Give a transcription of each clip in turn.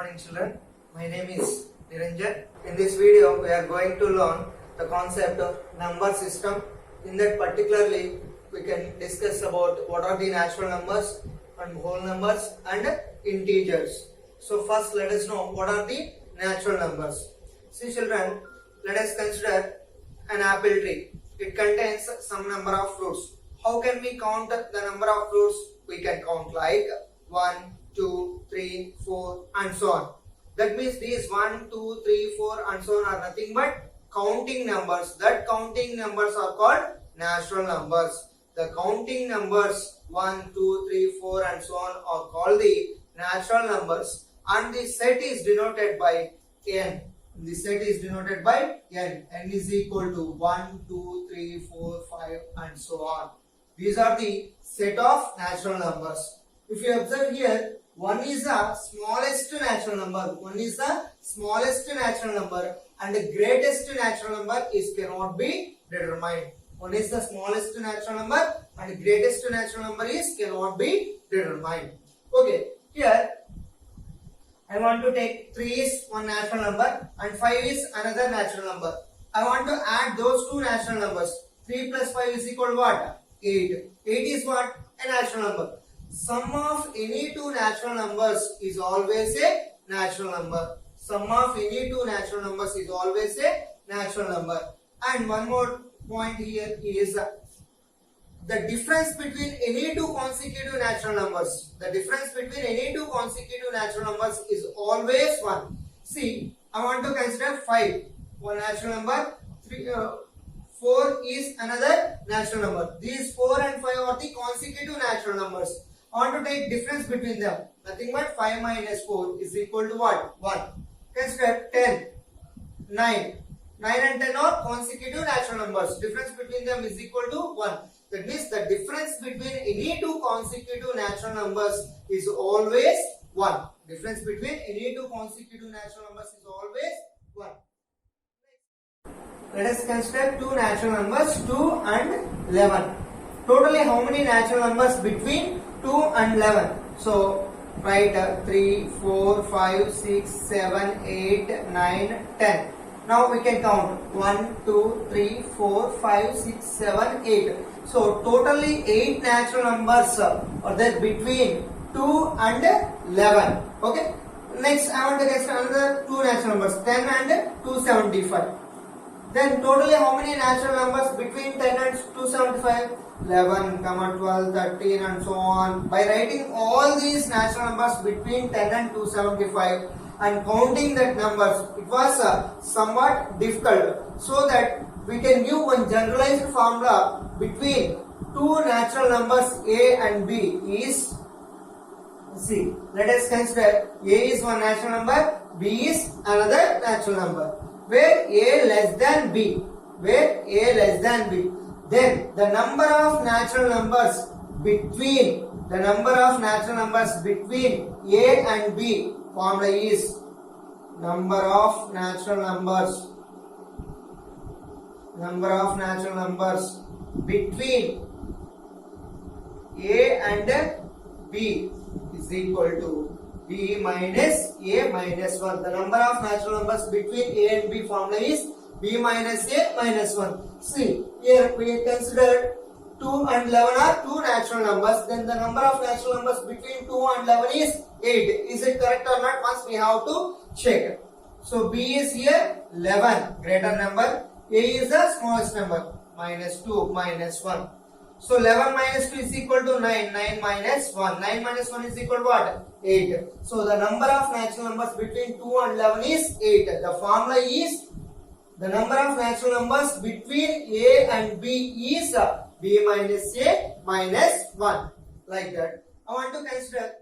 morning children. My name is Niranjan. In this video we are going to learn the concept of number system. In that particularly we can discuss about what are the natural numbers and whole numbers and integers. So first let us know what are the natural numbers. See children, let us consider an apple tree. It contains some number of fruits. How can we count the number of fruits? We can count like 1, 2, 3, 4 and so on. That means these 1, 2, 3, 4 and so on are nothing but counting numbers. That counting numbers are called natural numbers. The counting numbers 1, 2, 3, 4 and so on are called the natural numbers, and the set is denoted by n. The set is denoted by n. N is equal to 1, 2, 3, 4, 5 and so on. These are the set of natural numbers. If you observe here, 1 is the smallest natural number. 1 is the smallest natural number and the greatest natural number cannot be determined. 1 is the smallest natural number and the greatest natural number cannot be determined. Okay, here I want to take 3 is one natural number and 5 is another natural number. I want to add those two natural numbers. 3 plus 5 is equal to what? 8. 8 is what? A natural number. Sum of any two natural numbers is always a natural number. Sum of any two natural numbers is always a natural number. And one more point here is the difference between any two consecutive natural numbers. The difference between any two consecutive natural numbers is always 1. See, I want to consider 5. One natural number. 4 is another natural number. These 4 and 5 are the consecutive natural numbers. I want to take difference between them. Nothing but 5 minus 4 is equal to what? 1. Consider 10, 9. 9 and 10 are consecutive natural numbers. Difference between them is equal to 1. That means the difference between any two consecutive natural numbers is always 1. Difference between any two consecutive natural numbers is always 1. Let us consider two natural numbers 2 and 11. Totally how many natural numbers between 2 and 11? So write 3, 4, 5, 6, 7, 8, 9, 10. Now we can count 1, 2, 3, 4, 5, 6, 7, 8. So totally 8 natural numbers are there between 2 and 11. Okay. Next I want to consider another two natural numbers 10 and 275. Then totally how many natural numbers between 10 and 275? 11, 12, 13 and so on. By writing all these natural numbers between 10 and 275 and counting that numbers, it was somewhat difficult. So that we can give one generalized formula between two natural numbers A and B is, see, let us consider A is one natural number, B is another natural number. Where A less than B, where A less than B, then the number of natural numbers between A and B formula is number of natural numbers between A and B is equal to B minus A minus 1. The number of natural numbers between A and B formula is B minus A minus 1. See, here we consider 2 and 11 are two natural numbers. Then the number of natural numbers between 2 and 11 is 8. Is it correct or not? Once we have to check. So B is here 11, greater number. A is the smallest number, minus 2 minus 1. So 11 minus 2 is equal to 9. 9 minus 1. 9 minus 1 is equal to what? 8. So the number of natural numbers between 2 and 11 is 8. The formula is the number of natural numbers between A and B is B minus A minus 1. Like that. I want to consider.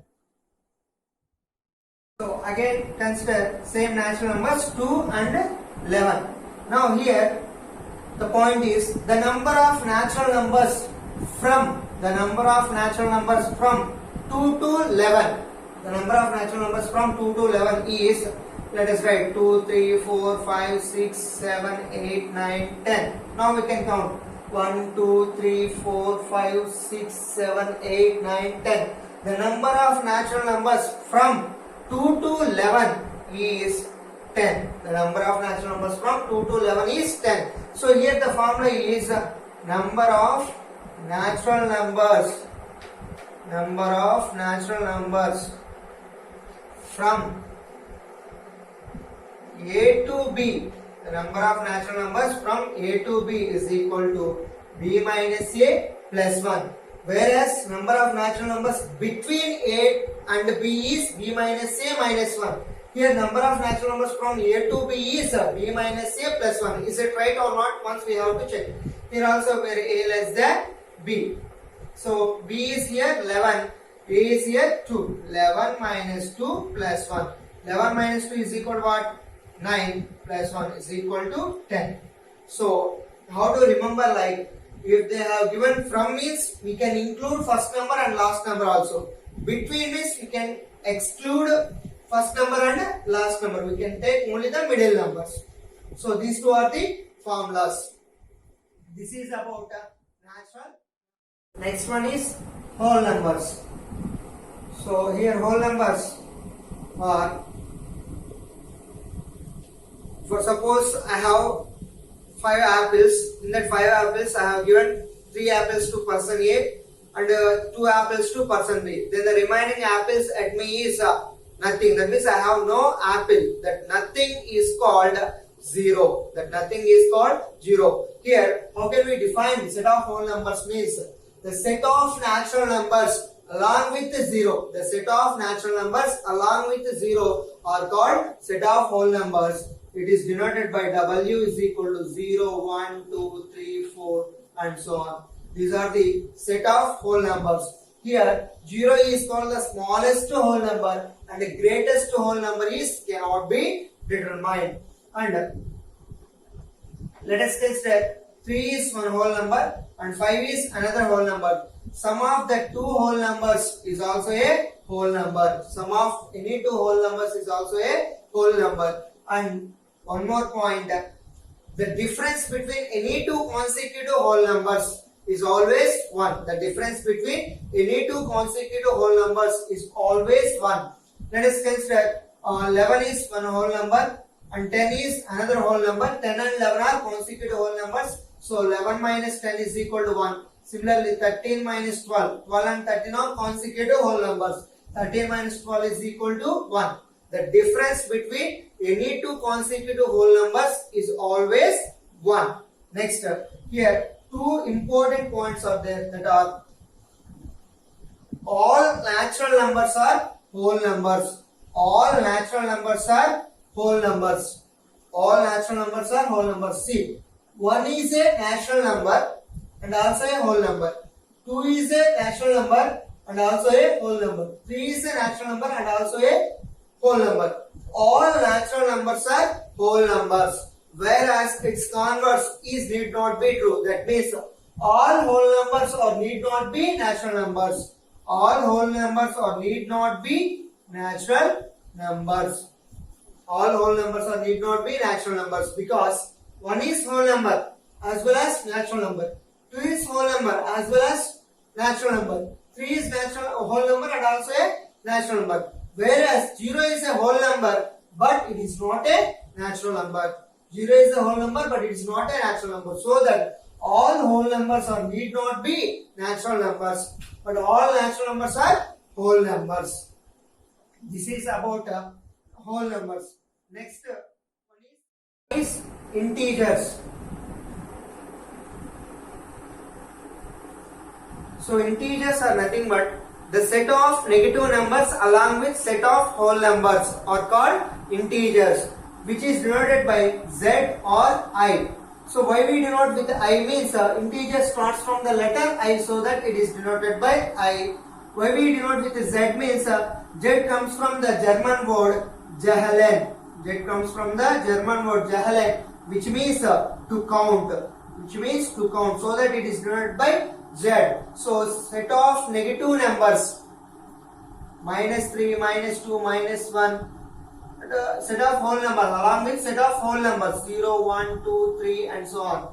So again consider same natural numbers 2 and 11. Now here the point is the number of natural numbers from 2 to 11. The number of natural numbers from 2 to 11 is, let us write 2, 3, 4, 5, 6, 7, 8, 9, 10. Now we can count 1, 2, 3, 4, 5, 6, 7, 8, 9, 10. The number of natural numbers from 2 to 11 is 10. The number of natural numbers from 2 to 11 is 10. So here the formula is number of natural numbers from A to B. The number of natural numbers from A to B is equal to B minus A plus 1. Whereas number of natural numbers between A and B is B minus A minus 1. Here number of natural numbers from A to B is B minus A plus 1. Is it right or not? Once we have to check. Here also where A less than B. So B is here 11. A is here 2. 11 minus 2 plus 1. 11 minus 2 is equal to what? 9 plus 1 is equal to 10. So how to remember, like if they have given from means we can include first number and last number also. Between means we can exclude first number and last number. We can take only the middle numbers. So these two are the formulas. This is about natural. Next one is whole numbers. So here whole numbers are, for suppose I have 5 apples. In that 5 apples I have given 3 apples to person A and 2 apples to person B. Then the remaining apples at me is nothing. That means I have no apple. That nothing is called 0. That nothing is called 0. Here, how can we define set of whole numbers? Means the set of natural numbers along with 0. The set of natural numbers along with 0 are called set of whole numbers. It is denoted by W is equal to 0, 1, 2, 3, 4 and so on. These are the set of whole numbers. Here 0 is called the smallest whole number and the greatest whole number is cannot be determined. And let us test that 3 is one whole number and 5 is another whole number. Sum of the two whole numbers is also a whole number. Sum of any two whole numbers is also a whole number. And one more point, the difference between any two consecutive whole numbers is always 1. The difference between any two consecutive whole numbers is always 1. Let us consider 11 is one whole number and 10 is another whole number. 10 and 11 are consecutive whole numbers. So 11 minus 10 is equal to 1. Similarly 13 minus 12. 12 and 13 are consecutive whole numbers. 13 minus 12 is equal to 1. The difference between any two consecutive whole numbers is always 1. Next, here two important points are there, that are all natural numbers are whole numbers. All natural numbers are whole numbers. All natural numbers are whole numbers. See, 1 is a natural number and also a whole number. 2 is a natural number and also a whole number. 3 is a natural number and also a whole number. All natural numbers are whole numbers, whereas its converse is need not be true. That means all whole numbers or need not be natural numbers. All whole numbers or need not be natural numbers. All whole numbers or need not be natural numbers, because 1 is whole number as well as natural number. 2 is whole number as well as natural number. 3 is whole number and also a natural number. Whereas 0 is a whole number but it is not a natural number. 0 is a whole number but it is not a natural number. So that all whole numbers are need not be natural numbers, but all natural numbers are whole numbers. This is about whole numbers. Next one is integers. So integers are nothing but the set of negative numbers along with set of whole numbers are called integers, which is denoted by Z or I. So why we denote with I means integer starts from the letter I, so that it is denoted by I. Why we denote with Z means Z comes from the German word Zahlen. Z comes from the German word Zahlen, which means to count. Which means to count, so that it is denoted by Z. So set of negative numbers -3, -2, -1, and set of whole numbers along with set of whole numbers 0, 1, 2, 3 and so on.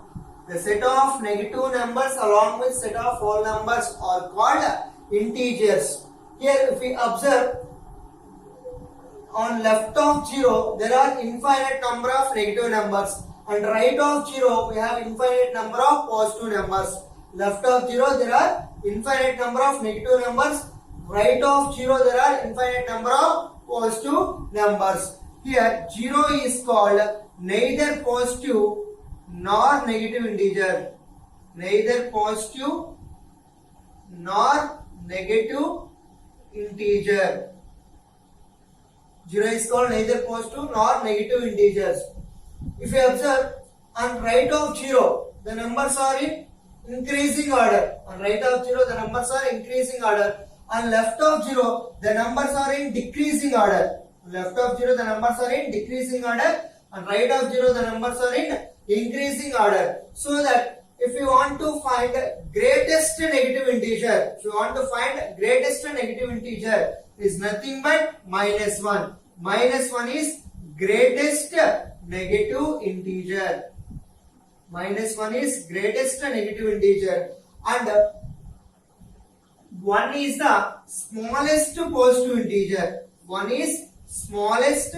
The set of negative numbers along with set of whole numbers are called integers. Here if we observe on left of 0 there are infinite number of negative numbers, and right of 0 we have infinite number of positive numbers. Left of 0 there are infinite number of negative numbers, right of 0 there are infinite number of positive numbers. Here 0 is called neither positive nor negative integer, neither positive nor negative integer. 0 is called neither positive nor negative integers. If you observe, on right of 0 the numbers are in increasing order. On right of 0 the numbers are increasing order. On left of 0 the numbers are in decreasing order. On left of 0 the numbers are in decreasing order. On right of 0 the numbers are in increasing order. So that if you want to find greatest negative integer, is nothing but minus 1. Minus 1 is greatest negative integer. Minus 1 is greatest negative integer, and 1 is the smallest positive integer. 1 is smallest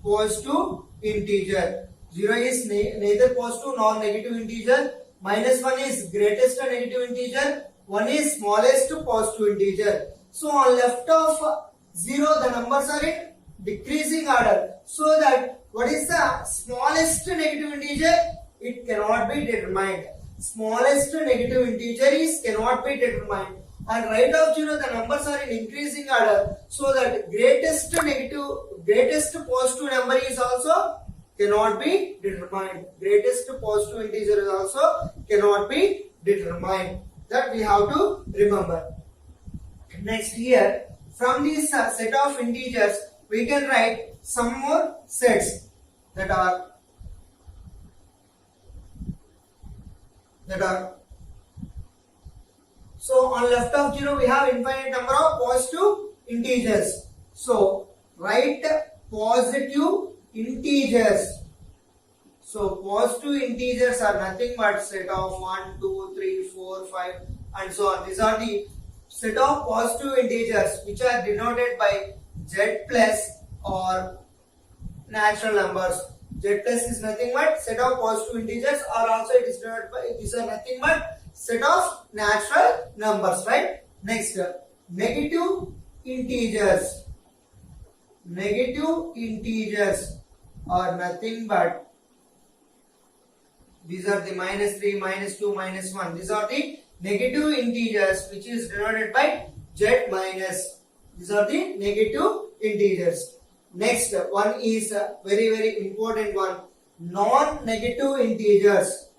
positive integer. 0 is neither positive nor negative integer. Minus 1 is greatest negative integer. 1 is smallest positive integer. So on left of 0 the numbers are in decreasing order. So that what is the smallest negative integer? It cannot be determined. Smallest negative integer is cannot be determined. And right of 0 the numbers are in increasing order. So that greatest positive number is also cannot be determined. Greatest positive integer is also cannot be determined. That we have to remember. Next here, from this set of integers we can write some more sets that are so on left of 0 we have infinite number of positive integers. So write positive integers. So positive integers are nothing but set of 1, 2, 3, 4, 5 and so on. These are the set of positive integers which are denoted by z plus or natural numbers. Z plus is nothing but set of positive integers, or also it is denoted by, these are nothing but set of natural numbers, right? Next, negative integers. Negative integers are nothing but, these are the minus 3, minus 2, minus 1. These are the negative integers which is denoted by z minus. These are the negative integers. Next one is a very important one. Non-negative integers.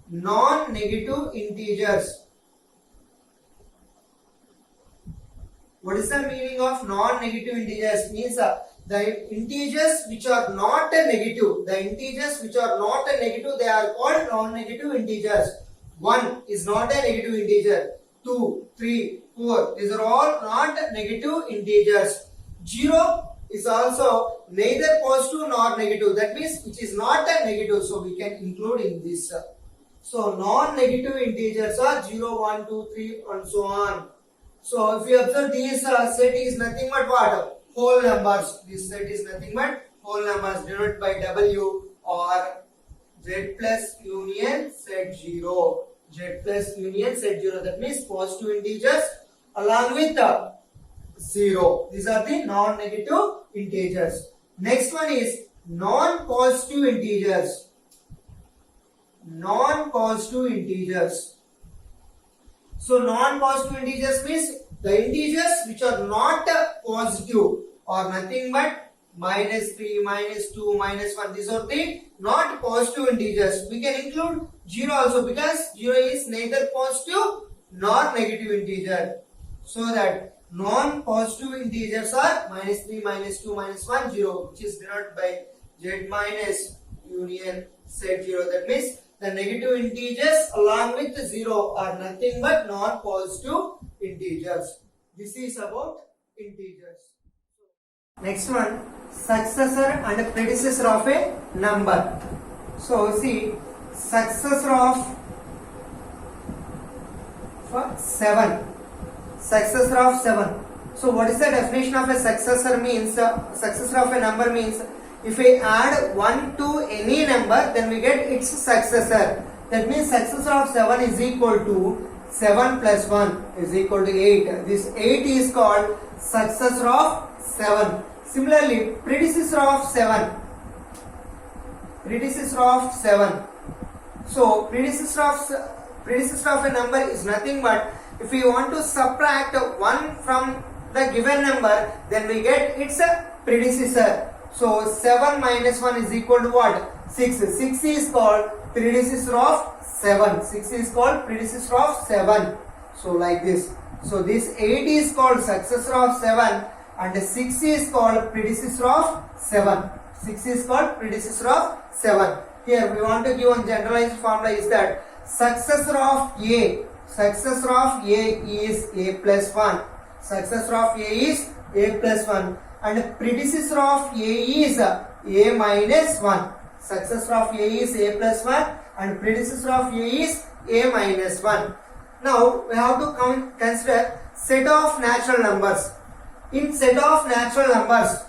Non-negative integers. What is the meaning of non-negative integers? Means the integers which are not a negative. The integers which are not a negative, they are called non-negative integers. 1 is not a negative integer. 2, 3, 4. These are all not negative integers. 0 is also neither positive nor negative. That means which is not a negative. So we can include in this. So non-negative integers are 0, 1, 2, 3 and so on. So if you observe, this set is nothing but what? Whole numbers. This set is nothing but whole numbers denoted by W or Z plus union set 0. Z plus union set 0. That means positive integers along with 0. These are the non-negative integers. Next one is non-positive integers. Non-positive integers. So non-positive integers means the integers which are not positive or nothing but minus 3, minus 2, minus 1. These are the not positive integers. We can include 0 also because 0 is neither positive nor negative integer. So that non-positive integers are minus 3, minus 2, minus 1, 0, which is denoted by Z minus union set 0. That means the negative integers along with 0 are nothing but non-positive integers. This is about integers. Next one, successor and predecessor of a number. So see, successor of 7. Successor of 7. So what is the definition of a successor means? Successor of a number means if we add 1 to any number, then we get its successor. That means successor of 7 is equal to 7 plus 1 is equal to 8. This 8 is called successor of 7. Similarly, predecessor of 7. Predecessor of 7. So predecessor of a number is nothing but if we want to subtract 1 from the given number, then we get its predecessor. So 7 minus 1 is equal to what? 6. 6 is called predecessor of 7. 6 is called predecessor of 7. So like this. So this 8 is called successor of 7 and 6 is called predecessor of 7. 6 is called predecessor of 7. Here we want to give one generalized formula is that successor of A is A plus 1. Successor of A is A plus 1 and predecessor of A is A minus 1. Successor of A is A plus 1 and predecessor of A is A minus 1. Now we have to consider set of natural numbers. In set of natural numbers,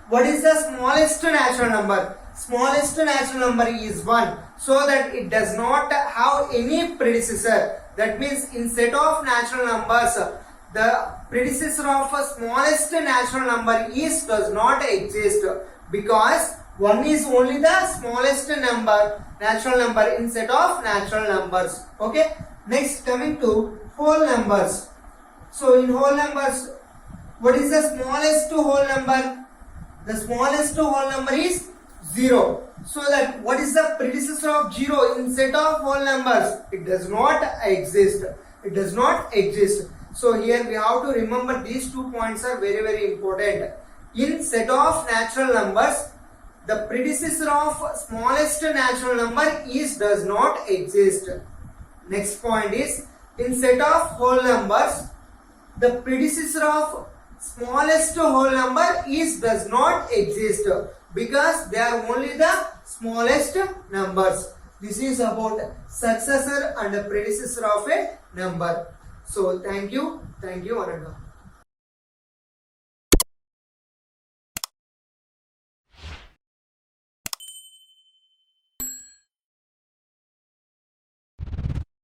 what is the smallest natural number? Smallest natural number is 1, so that it does not have any predecessor. That means in set of natural numbers, the predecessor of a smallest natural number does not exist, because 1 is only the smallest natural number in set of natural numbers. Okay. Next, coming to whole numbers. So in whole numbers, what is the smallest whole number? The smallest whole number is 0. So that what is the predecessor of 0 in set of whole numbers? It does not exist. It does not exist. So here we have to remember these 2 points are very, very important. In set of natural numbers, the predecessor of smallest natural number does not exist. Next point is in set of whole numbers, the predecessor of smallest whole number does not exist, because they are only the smallest numbers. This is about successor and predecessor of a number. So thank you one and all.